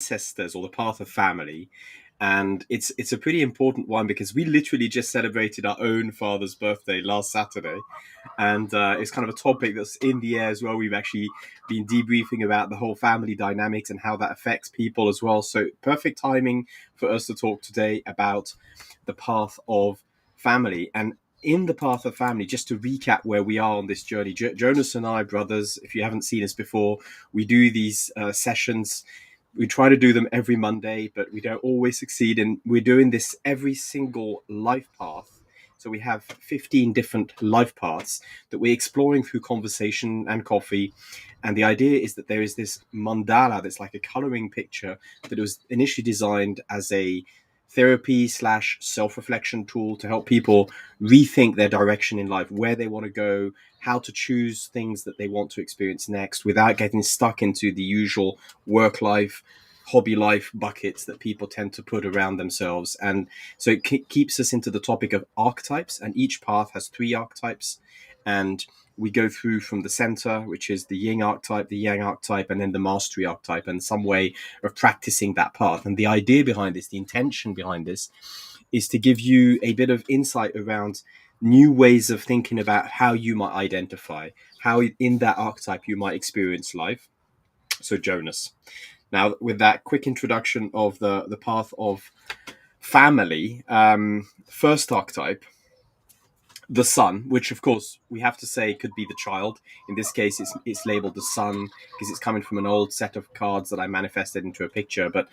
ancestors or the path of family. And it's a pretty important one because we literally just celebrated our own father's birthday last Saturday, and it's kind of a topic that's in the air as well. We've actually been debriefing about the whole family dynamics and how that affects people as well. So perfect timing for us to talk today about the path of family. And in the path of family, just to recap where we are on this journey, Jonas and I, brothers, if you haven't seen us before, we do these sessions. We try to do them every Monday, but we don't always succeed. And we're doing this every single life path. So we have 15 different life paths that we're exploring through conversation and coffee. And the idea is that there is this mandala that's like a coloring picture that was initially designed as a therapy slash self-reflection tool to help people rethink their direction in life, where they want to go, how to choose things that they want to experience next without getting stuck into the usual work life, hobby life buckets that people tend to put around themselves. And so it keeps us into the topic of archetypes, and each path has 3 archetypes. And we go through from the center, which is the yin archetype, the yang archetype, and then the mastery archetype, and some way of practicing that path. And the idea behind this, the intention behind this, is to give you a bit of insight around new ways of thinking about how you might identify, how in that archetype you might experience life. So Jonas, now with that quick introduction of the path of family, first archetype, the sun, which of course we have to say could be the child. In this case, it's labeled the sun because it's coming from an old set of cards that I manifested into a picture. But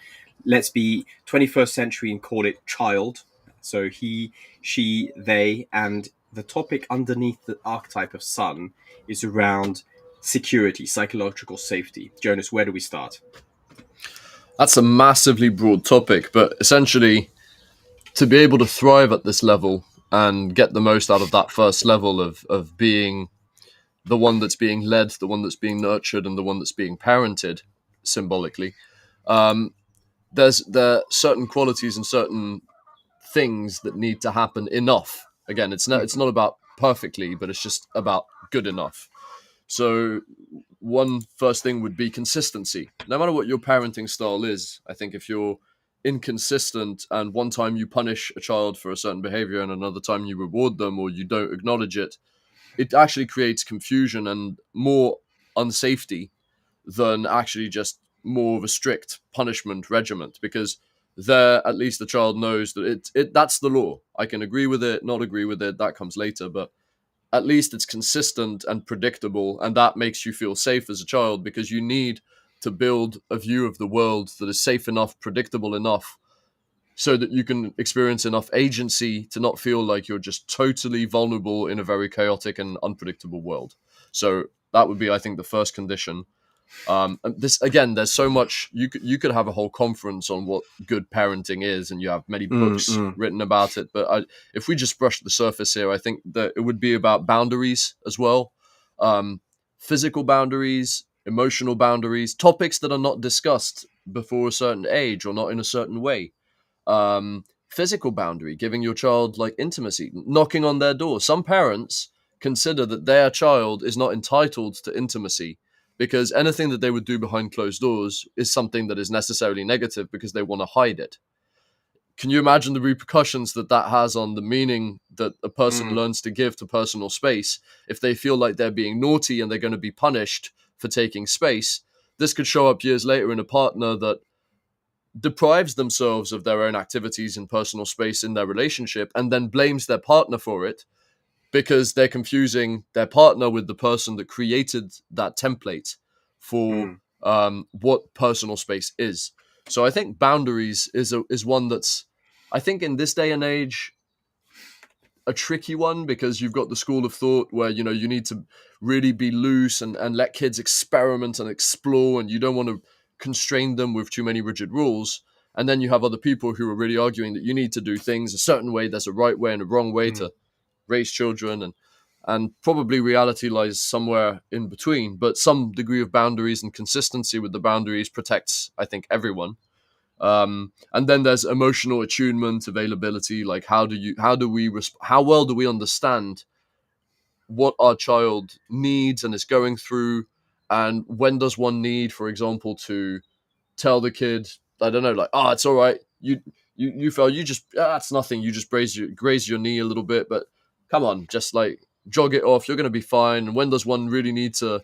let's be 21st century and call it child. So he, she, they, and the topic underneath the archetype of sun is around security, psychological safety. Jonas, where do we start? That's a massively broad topic, but essentially to be able to thrive at this level and get the most out of that first level of being the one that's being led, the one that's being nurtured, and the one that's being parented symbolically, there are certain qualities and certain things that need to happen enough. Again, it's not about perfectly, but it's just about good enough. So one first thing would be consistency. No matter what your parenting style is, I think if you're inconsistent and one time you punish a child for a certain behavior and another time you reward them or you don't acknowledge it, it actually creates confusion and more unsafety than actually just more of a strict punishment regiment, because there at least the child knows that that's the law. I can agree with it, not agree with it, that comes later, but at least it's consistent and predictable, and that makes you feel safe as a child, because you need to build a view of the world that is safe enough, predictable enough, so that you can experience enough agency to not feel like you're just totally vulnerable in a very chaotic and unpredictable world. So that would be, I think, the first condition. And this, again, there's so much you could have a whole conference on what good parenting is, and you have many books written about it. But if we just brush the surface here, I think that it would be about boundaries as well, physical boundaries, emotional boundaries, topics that are not discussed before a certain age or not in a certain way. Physical boundary, giving your child like intimacy, knocking on their door. Some parents consider that their child is not entitled to intimacy, because anything that they would do behind closed doors is something that is necessarily negative because they want to hide it. Can you imagine the repercussions that has on the meaning that a person learns to give to personal space? If they feel like they're being naughty and they're going to be punished for taking space, this could show up years later in a partner that deprives themselves of their own activities and personal space in their relationship and then blames their partner for it, because they're confusing their partner with the person that created that template for what personal space is. So I think boundaries is one that's, I think in this day and age, a tricky one, because you've got the school of thought where, you need to really be loose and let kids experiment and explore, and you don't want to constrain them with too many rigid rules. And then you have other people who are really arguing that you need to do things a certain way, there's a right way and a wrong way to raise children, and probably reality lies somewhere in between. But some degree of boundaries and consistency with the boundaries protects, I think, everyone. And then there's emotional attunement, availability. Like how well do we understand what our child needs and is going through, and when does one need, for example, to tell the kid, I don't know, like, oh, it's all right. You fell. You just that's nothing. You just graze your knee a little bit, but come on, just like jog it off. You're gonna be fine. When does one really need to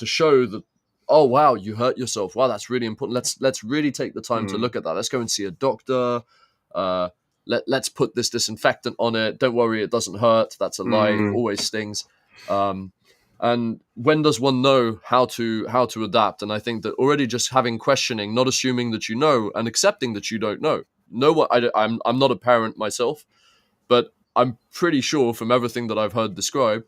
show that? Oh wow, you hurt yourself. Wow, that's really important. Let's really take the time to Mm. look at that. Let's go and see a doctor. Uh, let's put this disinfectant on it. Don't worry, it doesn't hurt. That's a lie. It Mm. always stings. And when does one know how to adapt? And I think that already just having questioning, not assuming that you know, and accepting that you don't know. Know what I'm not a parent myself, but I'm pretty sure from everything that I've heard described,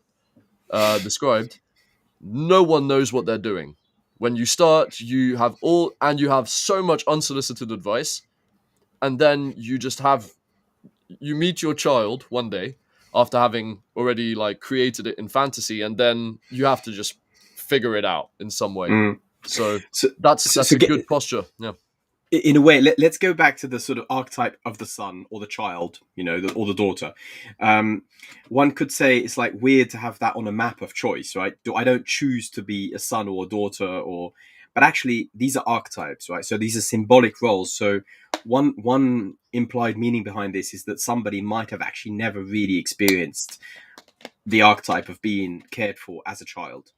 no one knows what they're doing. When you start, you have so much unsolicited advice, and then you meet your child one day after having already like created it in fantasy, and then you have to just figure it out in some way. Mm. So So, that's so a good posture. Yeah. in a way, let's go back to the sort of archetype of the son or the child, or the daughter. One could say it's like weird to have that on a map of choice, right? I don't choose to be a son or a daughter, but actually these are archetypes, right? So these are symbolic roles. So one implied meaning behind this is that somebody might have actually never really experienced the archetype of being cared for as a child.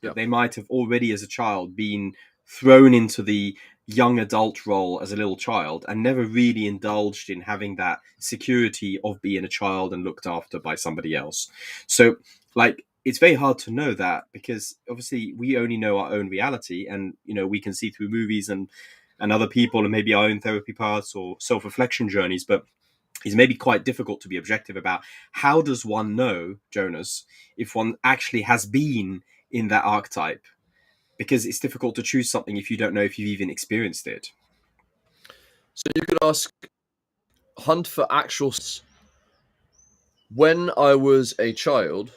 Yeah. That they might have already as a child been thrown into the young adult role as a little child and never really indulged in having that security of being a child and looked after by somebody else. So like it's very hard to know that, because obviously we only know our own reality, and we can see through movies and other people and maybe our own therapy paths or self-reflection journeys, but it's maybe quite difficult to be objective about how does one know, Jonas, if one actually has been in that archetype, because it's difficult to choose something if you don't know if you've even experienced it. So you could ask, hunt for actual. When I was a child,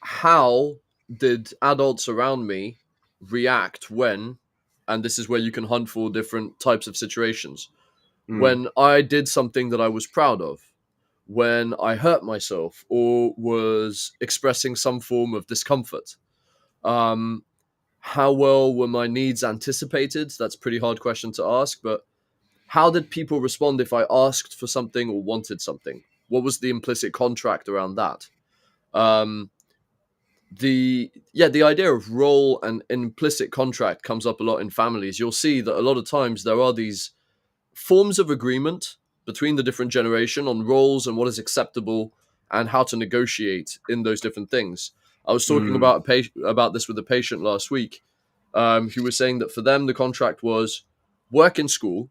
how did adults around me react when, and this is where you can hunt for different types of situations, Mm, when I did something that I was proud of, when I hurt myself or was expressing some form of discomfort. Um, how well were my needs anticipated? That's a pretty hard question to ask, but how did people respond if I asked for something or wanted something? What was the implicit contract around that? Um, the idea of role and implicit contract comes up a lot in families. You'll see that a lot of times there are these forms of agreement between the different generation on roles and what is acceptable and how to negotiate in those different things. I was talking mm, about this with a patient last week, who was saying that for them the contract was work in school,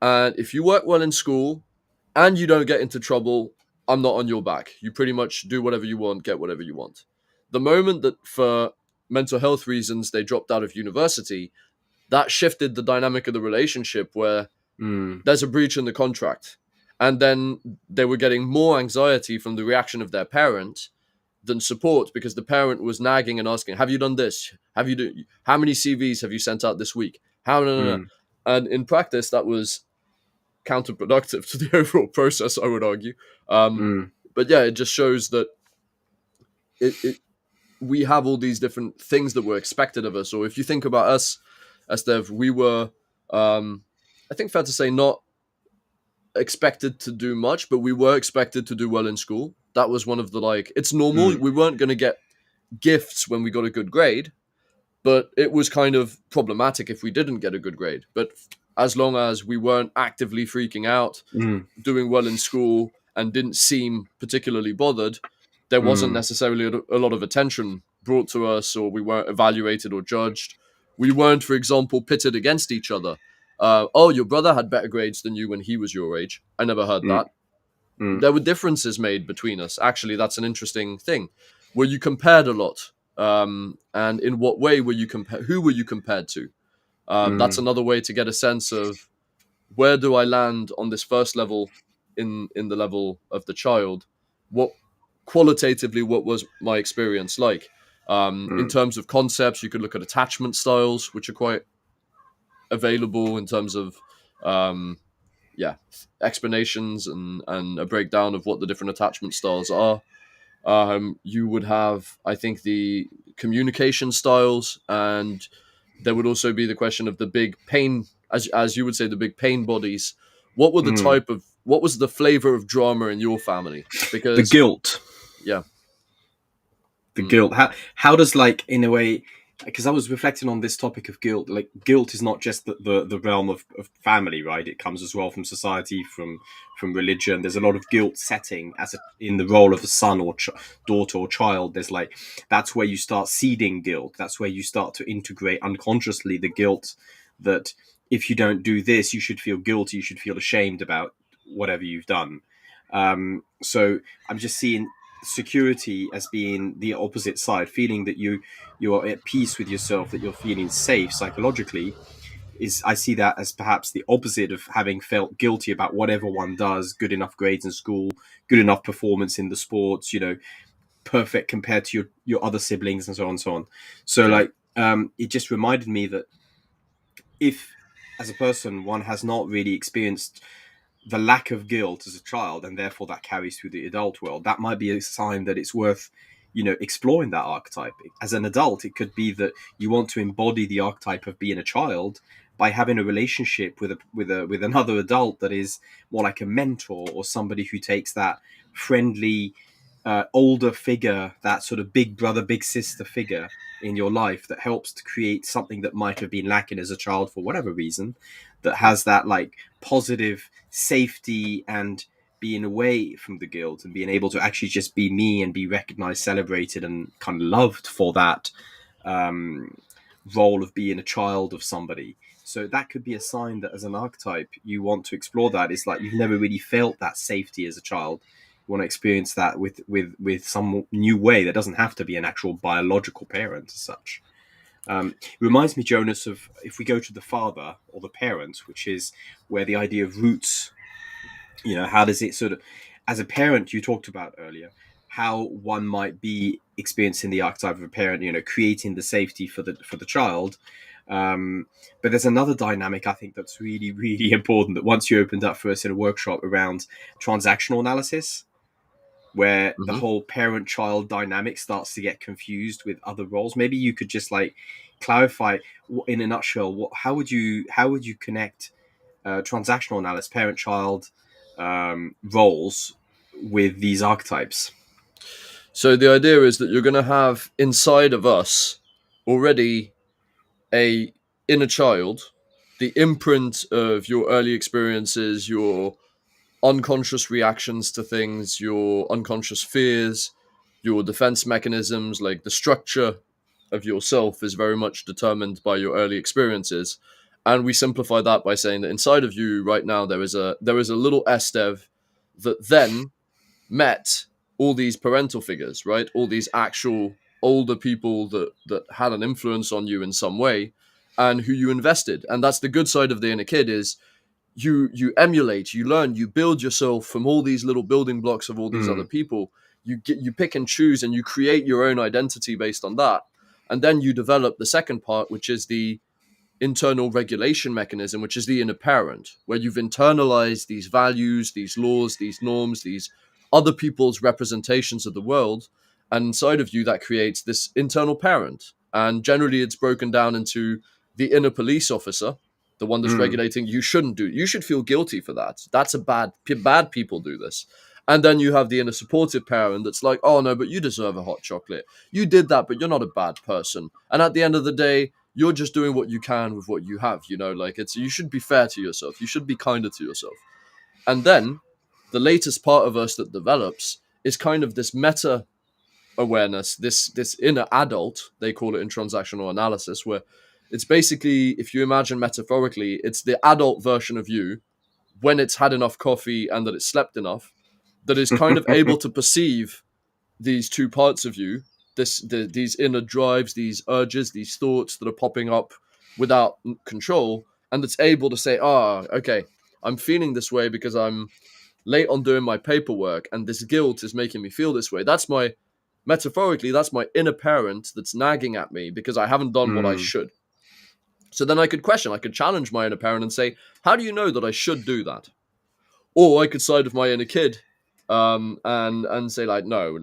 and if you work well in school and you don't get into trouble, I'm not on your back. You pretty much do whatever you want, get whatever you want. The moment that for mental health reasons they dropped out of university, that shifted the dynamic of the relationship where mm, there's a breach in the contract. And then they were getting more anxiety from the reaction of their parent than support, because the parent was nagging and asking, have you done this? How many CVs have you sent out this week? How no, no, no. mm, And in practice that was counterproductive to the overall process, I would argue. mm, But yeah, it just shows that it we have all these different things that were expected of us. Or if you think about us, Estève, we were, I think fair to say, not expected to do much, but we were expected to do well in school. That was one of the, like, it's normal. mm, We weren't going to get gifts when we got a good grade, but it was kind of problematic if we didn't get a good grade. But as long as we weren't actively freaking out, mm, doing well in school, and didn't seem particularly bothered, there wasn't mm, necessarily a lot of attention brought to us, or we weren't evaluated or judged. We weren't, for example, pitted against each other. Oh, your brother had better grades than you when he was your age. I never heard mm, that. mm, There were differences made between us. Actually, that's an interesting thing. Were you compared a lot? And in what way were you compared? Who were you compared to? That's mm, another way to get a sense of where do I land on this first level in the level of the child. What qualitatively, what was my experience like? In mm, terms of concepts, you could look at attachment styles, which are quite available in terms of um, yeah, explanations and a breakdown of what the different attachment styles are. You would have, I think, the communication styles, and There would also be the question of the big pain, as you would say, the big pain bodies. What were the Mm. type of what was the flavor of drama in your family? The Because guilt. yeah, The mm, guilt. How does, like, in a way, because I was reflecting on this topic of guilt. Like, guilt is not just the realm of family, right? It comes as well from society, from religion. There's a lot of guilt setting as in the role of a son or daughter or child. There's like, that's where you start seeding guilt. That's where you start to integrate unconsciously the guilt that if you don't do this, you should feel guilty. You should feel ashamed about whatever you've done. So I'm just seeing security as being the opposite side, feeling that you are at peace with yourself, that you're feeling safe psychologically. Is, I see that as perhaps the opposite of having felt guilty about whatever one does. Good enough grades in school, good enough performance in the sports, perfect compared to your other siblings, and so on and so on. So yeah. like, it just reminded me that if, as a person, one has not really experienced the lack of guilt as a child, and therefore that carries through the adult world, that might be a sign that it's worth, exploring that archetype. As an adult, it could be that you want to embody the archetype of being a child by having a relationship with another adult that is more like a mentor, or somebody who takes that friendly, older figure, that sort of big brother, big sister figure in your life, that helps to create something that might have been lacking as a child for whatever reason, that has that like positive safety and being away from the guilt, and being able to actually just be me and be recognized, celebrated, and kind of loved for that um, role of being a child of somebody. So that could be a sign that as an archetype, you want to explore that. It's like you've never really felt that safety as a child. You want to experience that with some new way that doesn't have to be an actual biological parent as such. It reminds me, Jonas, of if we go to the father or the parent, which is where the idea of roots, how does it sort of, as a parent, you talked about earlier, how one might be experiencing the archetype of a parent, creating the safety for the child. But there's another dynamic I think that's really, really important, that once you opened up for us in a workshop around transactional analysis, where the Hmm. whole parent-child dynamic starts to get confused with other roles. Maybe you could just like clarify in a nutshell, how would you connect transactional analysis, parent-child roles with these archetypes? So the idea is that you're going to have inside of us already a inner child, the imprint of your early experiences, your unconscious reactions to things, your unconscious fears, your defense mechanisms, like the structure of yourself is very much determined by your early experiences. And we simplify that by saying that inside of you right now there is a little Estève that then met all these parental figures, right? All these actual older people that had an influence on you in some way and who you invested. And that's the good side of the inner kid is you emulate, you learn, you build yourself from all these little building blocks of all these other Mm, people. You pick and choose and you create your own identity based on that. And then you develop the second part, which is the internal regulation mechanism, which is the inner parent, where you've internalized these values, these laws, these norms, these other people's representations of the world. And inside of you, that creates this internal parent. And generally, it's broken down into the inner police officer, the one that's mm, regulating. You shouldn't do. You should feel guilty for that. That's a bad people do this. And then you have the inner supportive parent that's like, oh no, but you deserve a hot chocolate. You did that, but you're not a bad person. And at the end of the day, you're just doing what you can with what you have, like it's you should be fair to yourself, you should be kinder to yourself. And then the latest part of us that develops is kind of this meta awareness, this inner adult, they call it in transactional analysis, where it's basically, if you imagine metaphorically, it's the adult version of you when it's had enough coffee and that it's slept enough, that is kind of able to perceive these two parts of you, these inner drives, these urges, these thoughts that are popping up without control, and that's able to say, okay, I'm feeling this way because I'm late on doing my paperwork, and this guilt is making me feel this way. That's my metaphorically, that's my inner parent that's nagging at me because I haven't done what I mm, should. So then I could challenge my inner parent and say, how do you know that I should do that? Or I could side with my inner kid, and say like, no,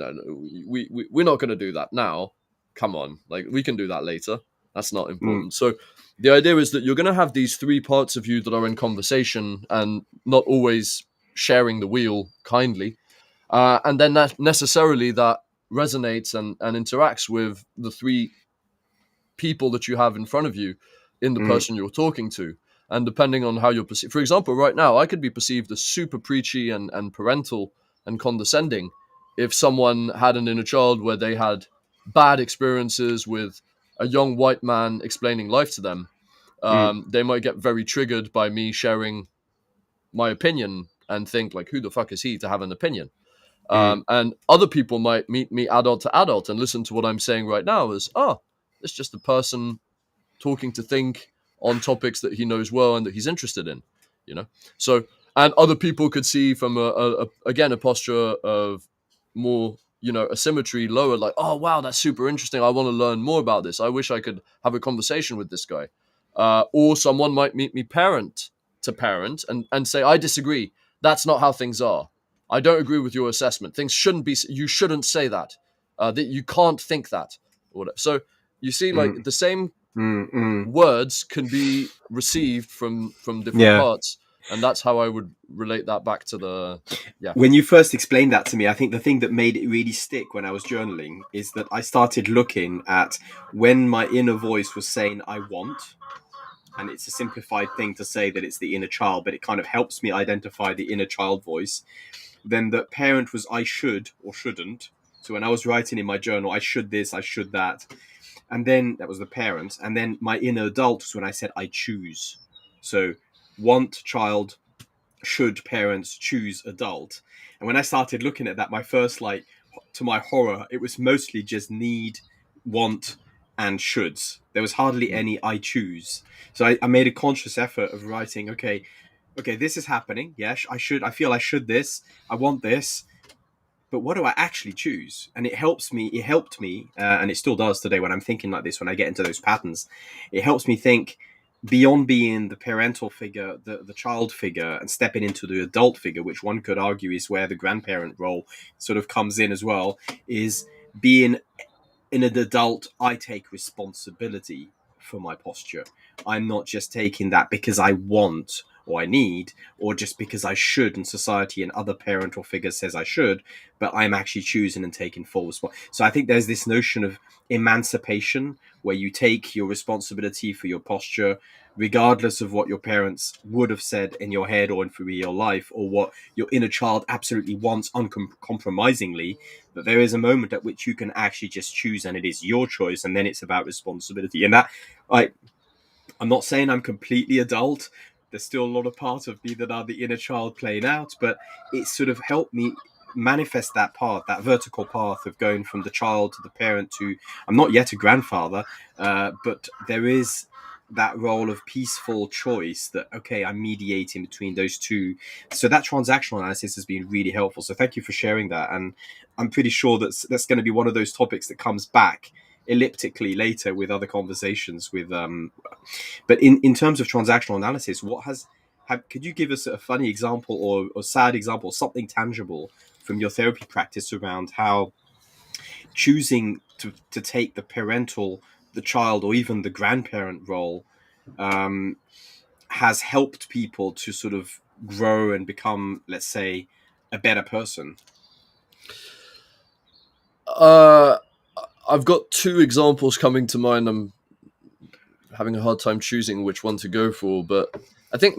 we're not going to do that now. Come on, like we can do that later. That's not Mm. important. So the idea is that you're going to have these three parts of you that are in conversation and not always sharing the wheel kindly. And then that necessarily that resonates and interacts with the three people that you have in front of you in the Mm. person you're talking to. And depending on how you're perceived, for example, right now, I could be perceived as super preachy and parental and condescending if someone had an inner child where they had bad experiences with a young white man explaining life to them. Mm. They might get very triggered by me sharing my opinion and think, like, who the fuck is he to have an opinion? Mm. And other people might meet me adult to adult and listen to what I'm saying right now as, oh, it's just a person talking to think on topics that he knows well and that he's interested in, you know. So, and other people could see from again a posture of more, you know, asymmetry, lower, like, oh wow, that's super interesting. I want to learn more about this. I wish I could have a conversation with this guy. Or someone might meet me parent to parent and say, I disagree. That's not how things are. I don't agree with your assessment. Things shouldn't be. You shouldn't say that. That you can't think that. Or whatever. So you see, like Mm. the same Mm. Mm. words can be received from different Yeah. parts, and that's how I would relate that back to the When you first explained that to me, I think the thing that made it really stick when I was journaling is that I started looking at when my inner voice was saying I want, and it's a simplified thing to say that it's the inner child, but it kind of helps me identify the inner child voice. Then the parent was I should or shouldn't. So when I was writing in my journal, I should this, I should that. And then that was the parent. And then my inner adult was when I said I choose. So want child, should parents, choose adult. And when I started looking at that, my first, like, to my horror, it was mostly just need, want, and shoulds. There was hardly any I choose. So I made a conscious effort of writing, okay, this is happening. Yes, I feel I should this. I want this. But what do I actually choose? And it helped me, and it still does today when I'm thinking like this, when I get into those patterns. It helps me think beyond being the parental figure, the child figure, and stepping into the adult figure, which one could argue is where the grandparent role sort of comes in as well, is being in an adult. I take responsibility for my posture. I'm not just taking that because I want or I need, or just because I should and society and other parental figures says I should, but I'm actually choosing and taking full responsibility. So I think there's this notion of emancipation where you take your responsibility for your posture, regardless of what your parents would have said in your head or in through your life, or what your inner child absolutely wants uncompromisingly. But there is a moment at which you can actually just choose, and it is your choice, and then it's about responsibility. And that, like, I'm not saying I'm completely adult. There's still a lot of parts of me that are the inner child playing out, but it sort of helped me manifest that path, that vertical path of going from the child to the parent to, I'm not yet a grandfather, but there is that role of peaceful choice that, okay, I'm mediating between those two. So that transactional analysis has been really helpful. So thank you for sharing that. And I'm pretty sure that's going to be one of those topics that comes back elliptically later with other conversations with but in terms of transactional analysis, could you give us a funny example or sad example, something tangible from your therapy practice around how choosing to take the parental, the child, or even the grandparent role has helped people to sort of grow and become, let's say, a better person? uh I've got two examples coming to mind. I'm having a hard time choosing which one to go for, but I think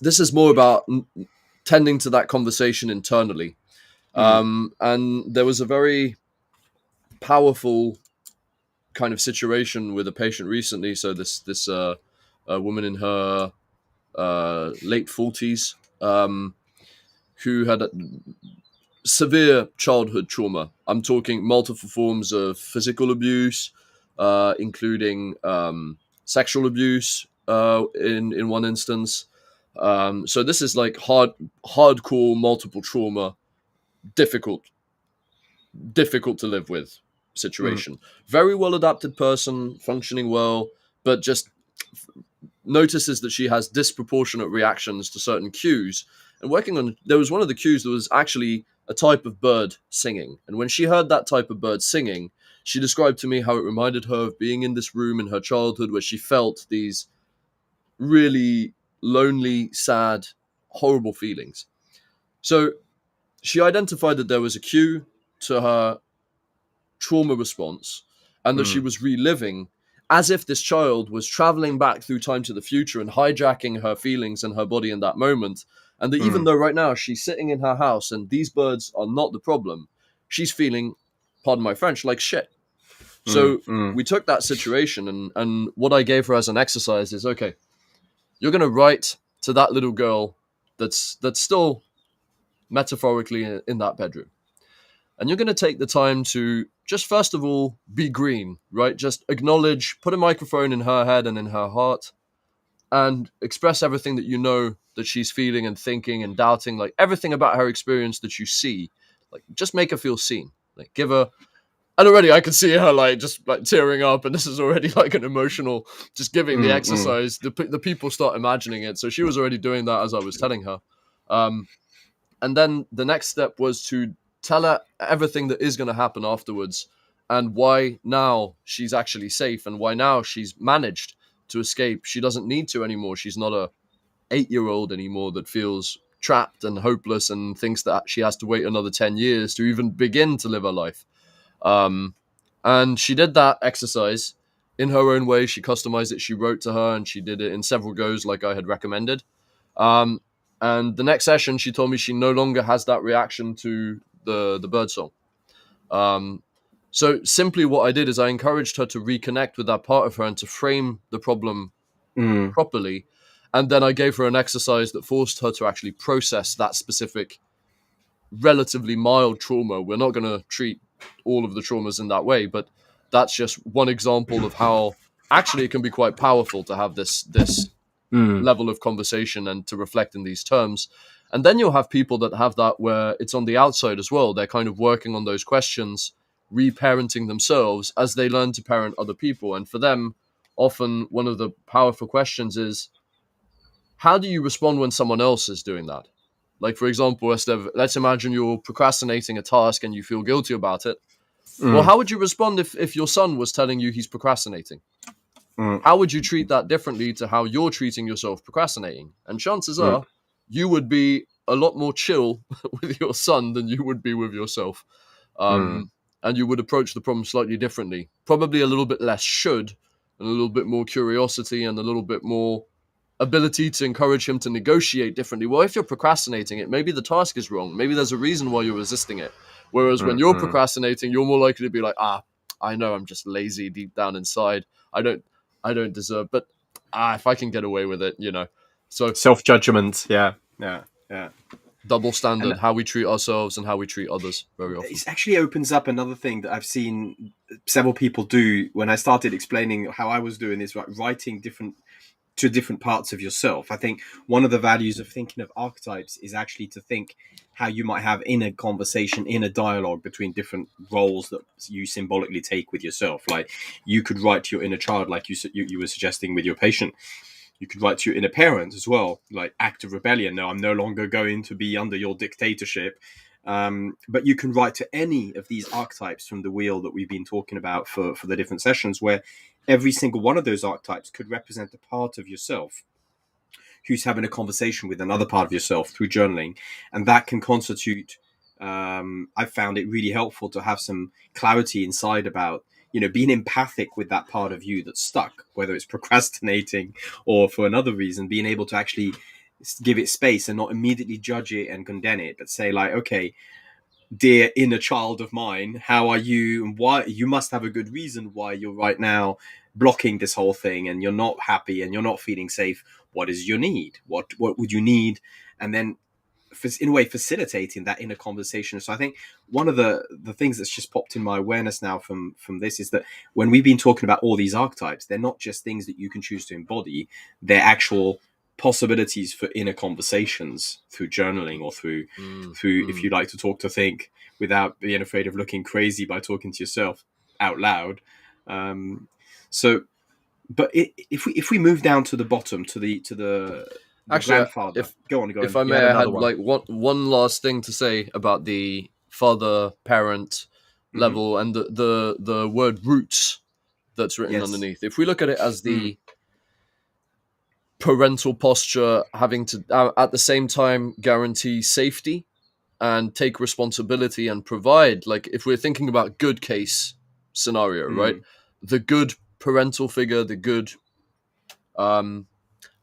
this is more about tending to that conversation internally. Mm. And there was a very powerful kind of situation with a patient recently. So this a woman in her late 40s, who had a severe childhood trauma. I'm talking multiple forms of physical abuse, including sexual abuse in one instance. So this is like hardcore multiple trauma, difficult to live with Mm. situation. Very well adapted person, functioning well, but just notices that she has disproportionate reactions to certain cues. And working on, there was one of the cues that was actually a type of bird singing. And when she heard that type of bird singing, she described to me how it reminded her of being in this room in her childhood where she felt these really lonely, sad, horrible feelings. So she identified that there was a cue to her trauma response and that she was reliving as if this child was traveling back through time to the future and hijacking her feelings and her body in that moment. And that even though right now she's sitting in her house and these birds are not the problem, she's feeling, pardon my French, like shit. So we took that situation and what I gave her as an exercise is, okay, you're going to write to that little girl that's still metaphorically in that bedroom. And you're going to take the time to just first of all be green, right? Just acknowledge, put a microphone in her head and in her heart and express everything that you know that she's feeling and thinking and doubting, like everything about her experience that you see. Like just make her feel seen. Like give her, and already I can see her like just like tearing up, and this is already like an emotional, just giving the exercise. The people start imagining it. So she was already doing that as I was telling her. And then the next step was to tell her everything that is going to happen afterwards and why now she's actually safe and why now she's managed to escape. She doesn't need to anymore. She's not a 8-year-old anymore that feels trapped and hopeless and thinks that she has to wait another 10 years to even begin to live her life. And she did that exercise in her own way. She customized it. She wrote to her and she did it in several goes like I had recommended. And the next session, she told me she no longer has that reaction to the bird song. So simply what I did is I encouraged her to reconnect with that part of her and to frame the problem properly. And then I gave her an exercise that forced her to actually process that specific relatively mild trauma. We're not going to treat all of the traumas in that way, but that's just one example of how actually it can be quite powerful to have this level of conversation and to reflect in these terms. And then you'll have people that have that where it's on the outside as well. They're kind of working on those questions, reparenting themselves as they learn to parent other people. And for them, often one of the powerful questions is, how do you respond when someone else is doing that? Like, for example, Estève, let's imagine you're procrastinating a task and you feel guilty about it. Well, how would you respond if your son was telling you he's procrastinating? How would you treat that differently to how you're treating yourself procrastinating? And chances are you would be a lot more chill with your son than you would be with yourself. And you would approach the problem slightly differently. Probably a little bit less should, and a little bit more curiosity and a little bit more ability to encourage him to negotiate differently. Well, if you're procrastinating it, maybe the task is wrong. Maybe there's a reason why you're resisting it. Whereas when you're procrastinating, you're more likely to be like, I know I'm just lazy deep down inside. I don't deserve, but if I can get away with it, So self-judgment, yeah. Double standard, how we treat ourselves and how we treat others very often. It actually opens up another thing that I've seen several people do when I started explaining how I was doing this, writing to different parts of yourself. I think one of the values of thinking of archetypes is actually to think how you might have in a conversation, in a dialogue between different roles that you symbolically take with yourself. Like you could write to your inner child, like you were suggesting with your patient. You could write to your inner parent as well, like act of rebellion. No, I'm no longer going to be under your dictatorship. But you can write to any of these archetypes from the wheel that we've been talking about for the different sessions, where every single one of those archetypes could represent a part of yourself who's having a conversation with another part of yourself through journaling. And that can constitute, I found it really helpful to have some clarity inside about, being empathic with that part of you that's stuck, whether it's procrastinating or for another reason, being able to actually give it space and not immediately judge it and condemn it, but say like, okay, dear inner child of mine, how are you? And why? You must have a good reason why you're right now blocking this whole thing and you're not happy and you're not feeling safe. What is your need? What would you need? And then in a way facilitating that inner conversation. So I think one of the things that's just popped in my awareness now from this is that when we've been talking about all these archetypes, they're not just things that you can choose to embody, they're actual possibilities for inner conversations through journaling or through if you like to talk to think without being afraid of looking crazy by talking to yourself out loud. But if we move down to the bottom to the actually grandfather, go on. If I may, I had like one last thing to say about the father parent level, and the word roots that's written Yes. underneath. If we look at it as the parental posture, having to at the same time guarantee safety and take responsibility and provide, like if we're thinking about good case scenario, right? The good parental figure, the good I'm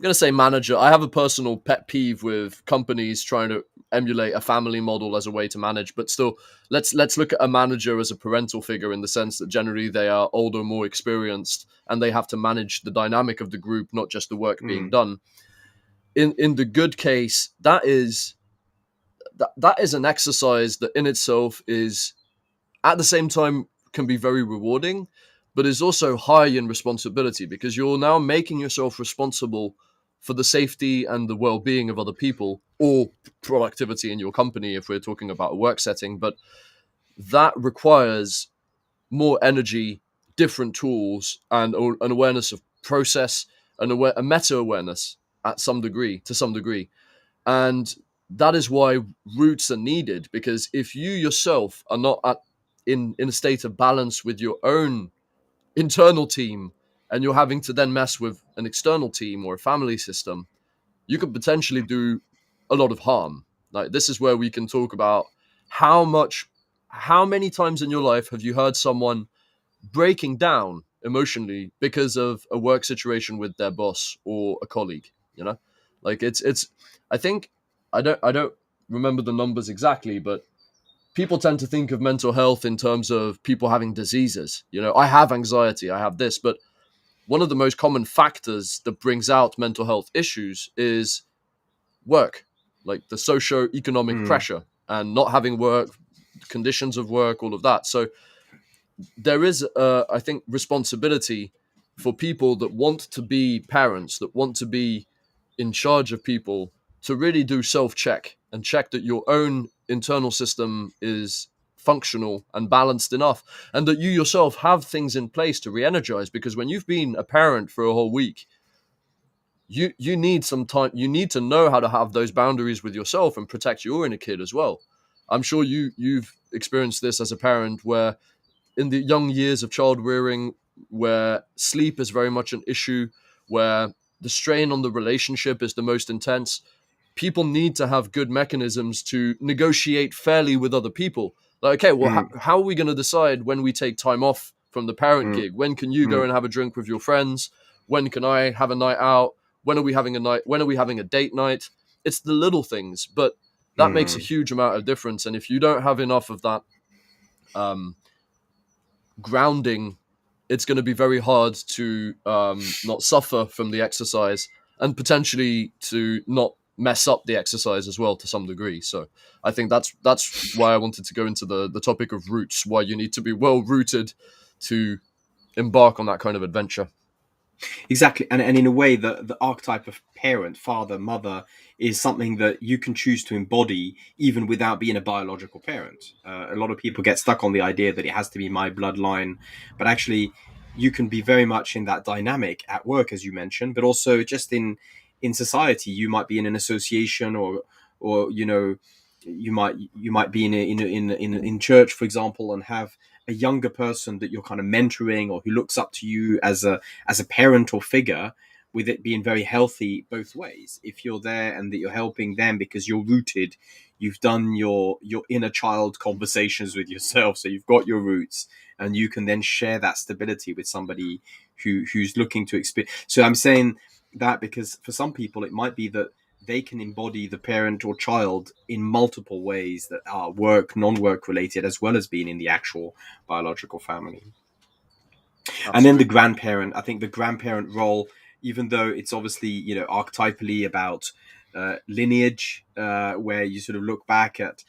going to say manager. I have a personal pet peeve with companies trying to emulate a family model as a way to manage, but still, let's look at a manager as a parental figure in the sense that generally they are older, more experienced, and they have to manage the dynamic of the group, not just the work being done. In the good case, that is an exercise that in itself is at the same time can be very rewarding, but is also high in responsibility because you're now making yourself responsible for the safety and the well-being of other people, or productivity in your company if we're talking about a work setting. But that requires more energy, different tools, and an awareness of process, a meta-awareness to some degree. And that is why roots are needed, because if you yourself are not in a state of balance with your own internal team, and you're having to then mess with an external team or a family system, you could potentially do a lot of harm. Like, this is where we can talk about how many times in your life have you heard someone breaking down emotionally because of a work situation with their boss or a colleague, you know? Like, it's I think I don't remember the numbers exactly, but people tend to think of mental health in terms of people having diseases. You know, I have anxiety, I have this, but one of the most common factors that brings out mental health issues is work, like the socio-economic pressure and not having work, conditions of work, all of that. So there is, I think, responsibility for people that want to be parents, that want to be in charge of people, to really do self-check and check that your own internal system is functional and balanced enough, and that you yourself have things in place to re-energize. Because when you've been a parent for a whole week, you need some time. You need to know how to have those boundaries with yourself and protect your inner kid as well. I'm sure you've experienced this as a parent, where in the young years of child rearing, where sleep is very much an issue, where the strain on the relationship is the most intense, people need to have good mechanisms to negotiate fairly with other people. Like, okay, well, how are we going to decide when we take time off from the parent gig? When can you go and have a drink with your friends? When can I have a night out? When are we having a date night? It's the little things, but that makes a huge amount of difference. And if you don't have enough of that grounding, it's going to be very hard to not suffer from the exercise, and potentially to not mess up the exercise as well to some degree. So I think that's why I wanted to go into the topic of roots, why you need to be well rooted to embark on that kind of adventure. Exactly, and in a way, the archetype of parent, father, mother, is something that you can choose to embody even without being a biological parent. A lot of people get stuck on the idea that it has to be my bloodline, but actually, you can be very much in that dynamic at work, as you mentioned, but also just in society. You might be in an association, or you might be in church, for example, and have a younger person that you're kind of mentoring, or who looks up to you as a parent or figure, with it being very healthy both ways. If you're there and that you're helping them because you're rooted, you've done your inner child conversations with yourself, so you've got your roots, and you can then share that stability with somebody who's looking to experience. So I'm saying that because for some people it might be that they can embody the parent or child in multiple ways that are work, non-work related, as well as being in the actual biological family. Absolutely. And then the grandparent, I think the grandparent role, even though it's obviously, archetypally about lineage, where you sort of look back at,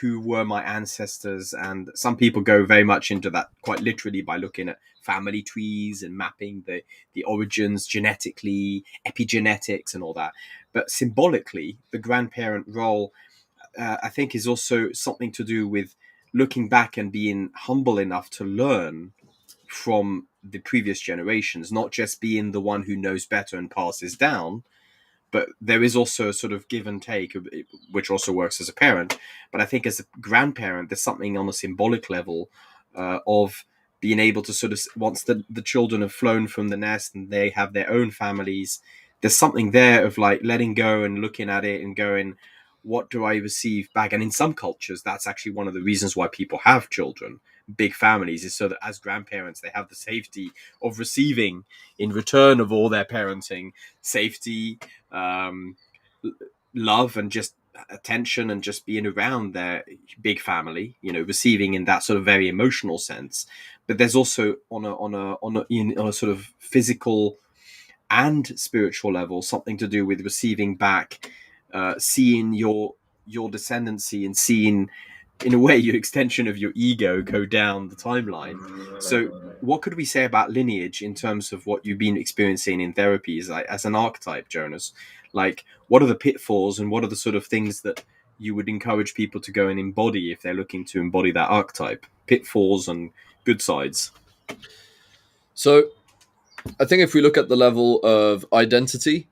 who were my ancestors. And some people go very much into that quite literally by looking at family trees and mapping the origins genetically, epigenetics and all that. But symbolically, the grandparent role, I think, is also something to do with looking back and being humble enough to learn from the previous generations, not just being the one who knows better and passes down, but there is also a sort of give and take, which also works as a parent. But I think as a grandparent, there's something on a symbolic level of being able to sort of, once the children have flown from the nest and they have their own families, there's something there of like letting go and looking at it and going, what do I receive back? And in some cultures, that's actually one of the reasons why people have children, big families, is so that as grandparents, they have the safety of receiving in return of all their parenting, safety, um, love, and just attention, and just being around their big family, receiving in that sort of very emotional sense. But there's also on a sort of physical and spiritual level something to do with receiving back, seeing your descendancy, and seeing, in a way, your extension of your ego go down the timeline. So what could we say about lineage in terms of what you've been experiencing in therapies, like as an archetype, Jonas? Like, what are the pitfalls and what are the sort of things that you would encourage people to go and embody if they're looking to embody that archetype? Pitfalls and good sides. So I think if we look at the level of identity,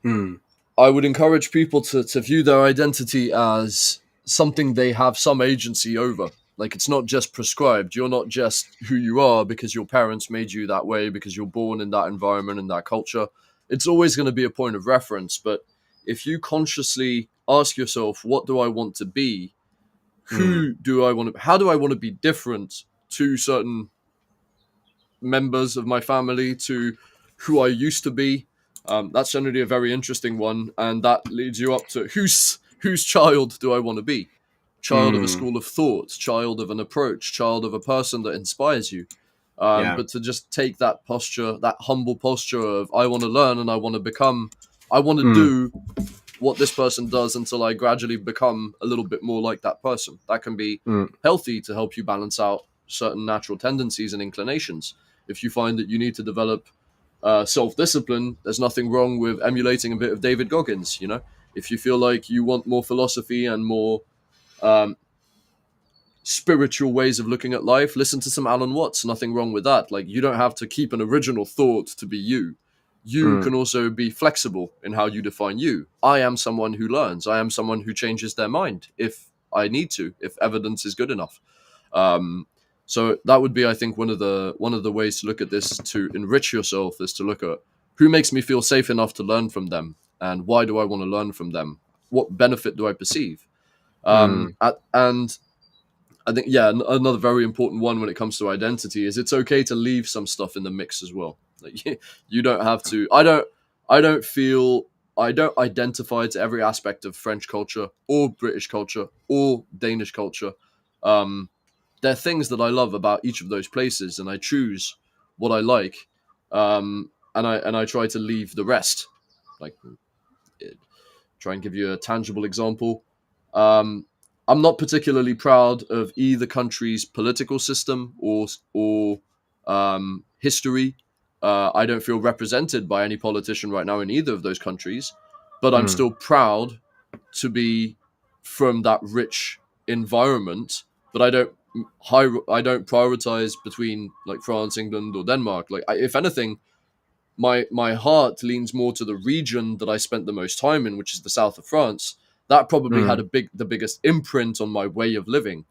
Hmm. I would encourage people to view their identity as something they have some agency over. Like, it's not just prescribed. You're not just who you are because your parents made you that way, because you're born in that environment and that culture. It's always going to be a point of reference. But if you consciously ask yourself, what do I want to be? Hmm. Who do I want to, how do I want to be different to certain members of my family, to who I used to be? That's generally a very interesting one, and that leads you up to whose child do I want to be? Child of a Hmm. school of thought, child of an approach, child of a person that inspires you. Yeah. But to just take that posture, that humble posture of I want to learn and I want to become, I want to Hmm. do what this person does until I gradually become a little bit more like that person. That can be Hmm. healthy to help you balance out certain natural tendencies and inclinations. If you find that you need to develop self-discipline, there's nothing wrong with emulating a bit of David Goggins. If you feel like you want more philosophy and more um, spiritual ways of looking at life, listen to some Alan Watts. Nothing wrong with that. Like, you don't have to keep an original thought to be you. You Hmm. can also be flexible in how you define you. I am someone who learns. I am someone who changes their mind if I need to, if evidence is good enough. Um, so that would be, I think, one of the ways to look at this, to enrich yourself, is to look at who makes me feel safe enough to learn from them, and why do I want to learn from them? What benefit do I perceive? Hmm. And I think, yeah, another very important one when it comes to identity is it's okay to leave some stuff in the mix as well. Like, you don't have to. I don't feel. I don't identify to every aspect of French culture or British culture or Danish culture. There are things that I love about each of those places, and I choose what I like, and I try to leave the rest. Like, try and give you a tangible example. Um, I'm not particularly proud of either country's political system or history. I don't feel represented by any politician right now in either of those countries, but I'm Hmm. still proud to be from that rich environment. But I don't prioritize between, like, France, England, or Denmark. Like, if anything, my heart leans more to the region that I spent the most time in, which is the south of France. That probably had Hmm. the biggest imprint on my way of living,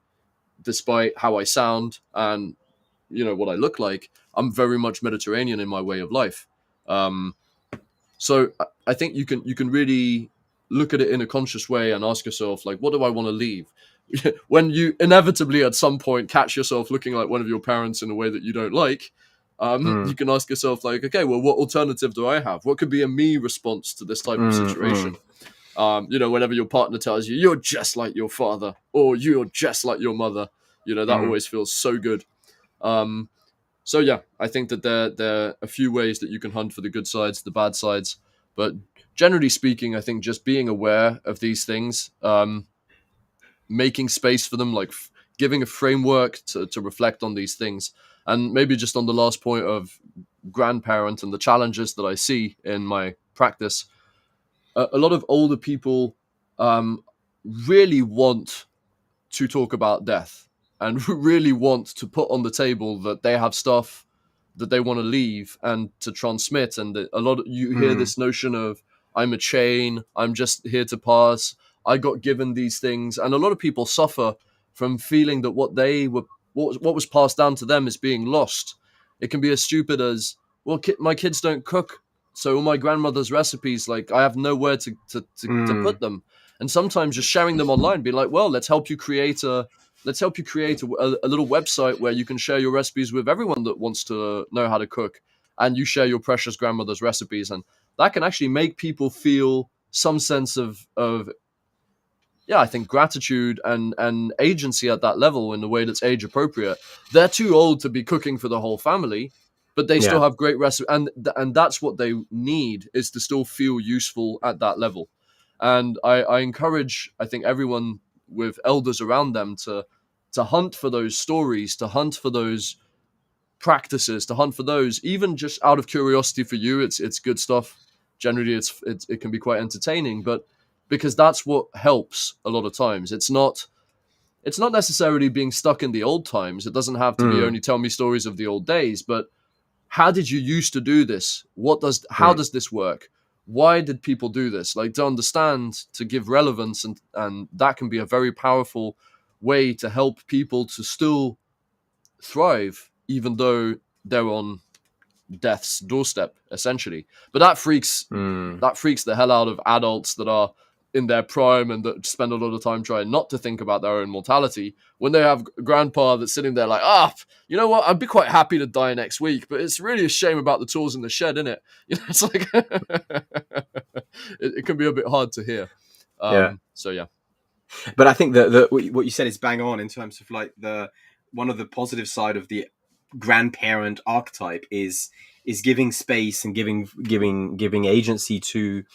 despite how I sound and what I look like. I'm very much Mediterranean in my way of life. Um, so I think you can really look at it in a conscious way and ask yourself, like, what do I want to leave? When you inevitably at some point catch yourself looking like one of your parents in a way that you don't like, Hmm. you can ask yourself, like, okay, well, what alternative do I have? What could be a me response to this type of Hmm. Hmm. situation? Whenever your partner tells you you're just like your father or you're just like your mother, that Hmm. always feels so good. Um, so yeah, I think that there are a few ways that you can hunt for the good sides, the bad sides, but generally speaking, I think just being aware of these things, making space for them, like giving a framework to reflect on these things, and maybe just on the last point of grandparent and the challenges that I see in my practice, a lot of older people um, really want to talk about death and really want to put on the table that they have stuff that they want to leave and to transmit. And a lot of, you hear Hmm. this notion of, I'm a chain, I'm just here to pass, I got given these things. And a lot of people suffer from feeling that what was passed down to them is being lost. It can be as stupid as, well, my kids don't cook, so all my grandmother's recipes, like, I have nowhere to put them. And sometimes just sharing them online, be like, well, let's help you create a little website where you can share your recipes with everyone that wants to know how to cook, and you share your precious grandmother's recipes, and that can actually make people feel some sense of yeah, I think gratitude and agency at that level in the way that's age appropriate. They're too old to be cooking for the whole family, but they still Yeah. have great recipes, and that's what they need, is to still feel useful at that level. And I encourage, I think, everyone with elders around them to hunt for those stories, to hunt for those practices, to hunt for those, even just out of curiosity for you. It's good stuff. Generally, it can be quite entertaining, but because that's what helps a lot of times. It's not necessarily being stuck in the old times. It doesn't have to be Mm. only tell me stories of the old days, but how did you used to do this? How Mm. does this work? Why did people do this? Like, to understand, to give relevance, and that can be a very powerful way to help people to still thrive, even though they're on death's doorstep, essentially. But Mm. that freaks the hell out of adults that are in their prime and that spend a lot of time trying not to think about their own mortality, when they have grandpa that's sitting there like, you know what, I'd be quite happy to die next week, but it's really a shame about the tools in the shed, isn't it? You know, it's like it can be a bit hard to hear. Yeah. So yeah. But I think that what you said is bang on in terms of like the one of the positive side of the grandparent archetype is giving space and giving agency to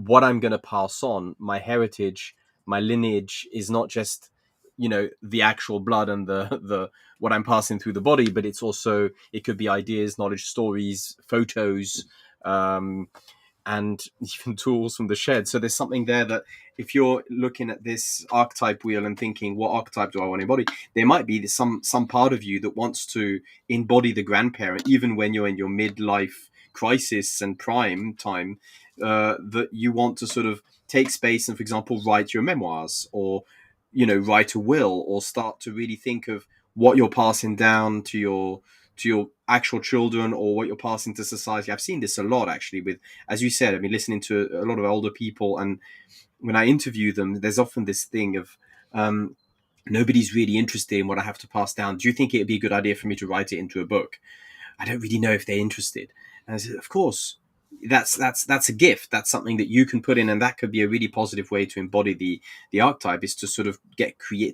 what I'm going to pass on. My heritage, my lineage is not just the actual blood and the what I'm passing through the body, but it could be ideas, knowledge, stories, photos, um, and even tools from the shed. So there's something there that if you're looking at this archetype wheel and thinking, what archetype do I want to embody? There might be some part of you that wants to embody the grandparent, even when you're in your midlife crisis and prime time, that you want to sort of take space and, for example, write your memoirs, or write a will, or start to really think of what you're passing down to your actual children, or what you're passing to society. I've seen this a lot, actually, with, as you said, I've been listening to a lot of older people, and when I interview them, there's often this thing of nobody's really interested in what I have to pass down. Do you think it would be a good idea for me to write it into a book? I don't really know if they're interested. And I said, of course, that's a gift. That's something that you can put in, and that could be a really positive way to embody the archetype, is to sort of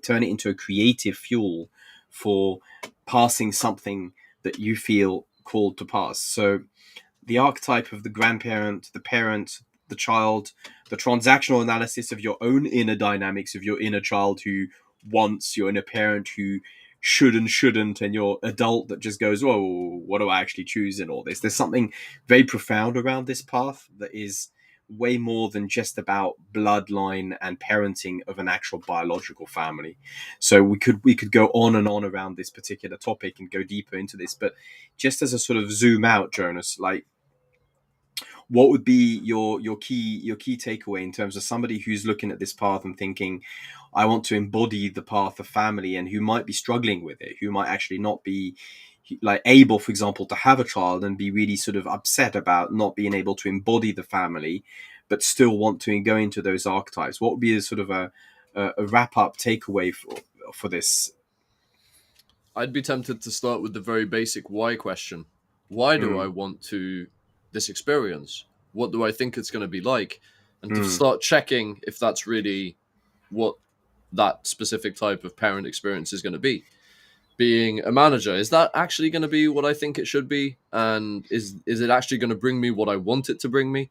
turn it into a creative fuel for passing something that you feel called to pass. So the archetype of the grandparent, the parent, the child, the transactional analysis of your own inner dynamics, of your inner child who wants, your inner parent who should and shouldn't, and your adult that just goes, whoa, what do I actually choose in all this? There's something very profound around this path that is way more than just about bloodline and parenting of an actual biological family. So we could go on and on around this particular topic and go deeper into this, but just as a sort of zoom out, Jonas, like, what would be your key takeaway in terms of somebody who's looking at this path and thinking, I want to embody the path of family, and who might be struggling with it, who might actually not be like able, for example, to have a child, and be really sort of upset about not being able to embody the family, but still want to go into those archetypes? What would be a sort of a wrap up takeaway for this? I'd be tempted to start with the very basic why question. Why do I Mm, want to this experience? What do I think it's going to be like? And to mm, start checking if that's really what that specific type of parent experience is going to be. Being a manager, is that actually going to be what I think it should be? And is it actually going to bring me what I want it to bring me?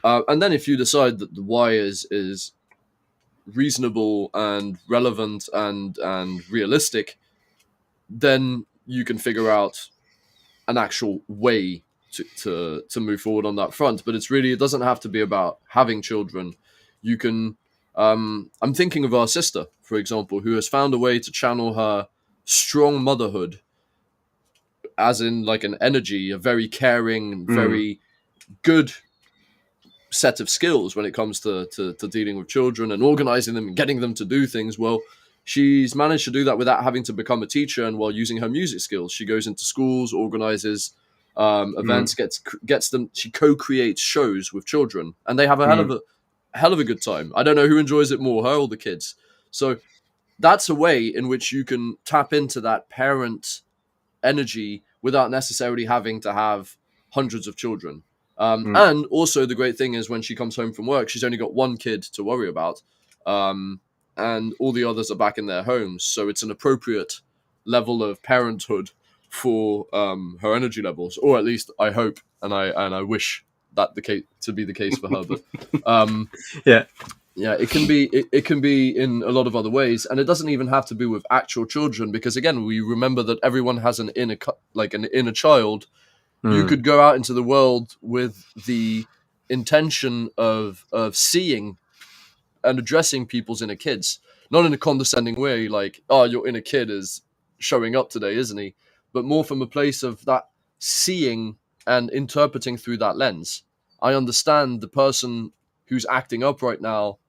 And then if you decide that the why is reasonable and relevant and realistic, then you can figure out an actual way to move forward on that front. But it doesn't have to be about having children. You can I'm thinking of our sister, for example, who has found a way to channel her strong motherhood, as in like an energy, a very caring, mm, very good set of skills when it comes to dealing with children and organizing them and getting them to do things. Well, she's managed to do that without having to become a teacher, and while using her music skills. She goes into schools, organizes events, gets them. She co-creates shows with children, and they have a hell of a good time. I don't know who enjoys it more, her or the kids. So that's a way in which you can tap into that parent energy without necessarily having to have hundreds of children. And also the great thing is when she comes home from work, she's only got one kid to worry about, and all the others are back in their homes. So it's an appropriate level of parenthood for her energy levels, or at least I hope and I wish that the case to be the case for her. But yeah, it can be in a lot of other ways, and it doesn't even have to be with actual children, because again, we remember that everyone has an inner child. You could go out into the world with the intention of seeing and addressing people's inner kids, not in a condescending way, like, oh, your inner kid is showing up today, isn't he? But more from a place of that seeing and interpreting through that lens. I understand the person who's acting up right now.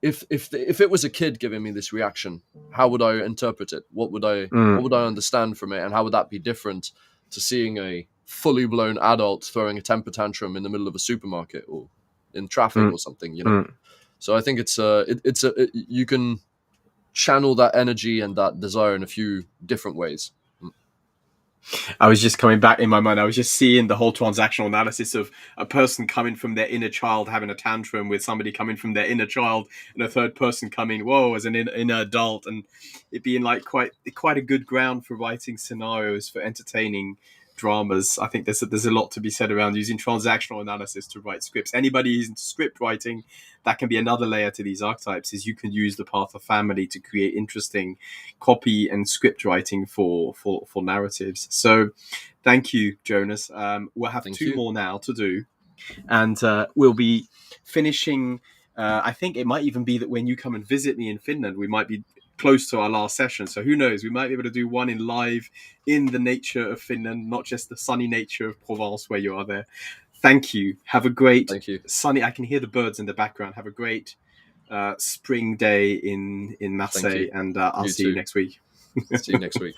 If it was a kid giving me this reaction, how would I interpret it? What would I understand from it, and how would that be different to seeing a fully blown adult throwing a temper tantrum in the middle of a supermarket or in traffic or something, you know? So I think you can channel that energy and that desire in a few different ways. I was just coming back in my mind. I was just seeing the whole transactional analysis of a person coming from their inner child having a tantrum with somebody coming from their inner child, and a third person coming, as an inner adult, and it being like quite a good ground for writing scenarios for entertaining dramas. I think there's a lot to be said around using transactional analysis to write scripts. Anybody who's into script writing, that can be another layer to these archetypes, is you can use the path of family to create interesting copy and script writing for narratives. So thank you, Jonas. We'll have two more now to do, and we'll be finishing. I think it might even be that when you come and visit me in Finland, we might be close to our last session. So who knows? We might be able to do one in live in the nature of Finland, not just the sunny nature of Provence where you are there. Thank you. Have a great sunny. I can hear the birds in the background. Have a great spring day in Marseille, and I'll see you next week. See you next week.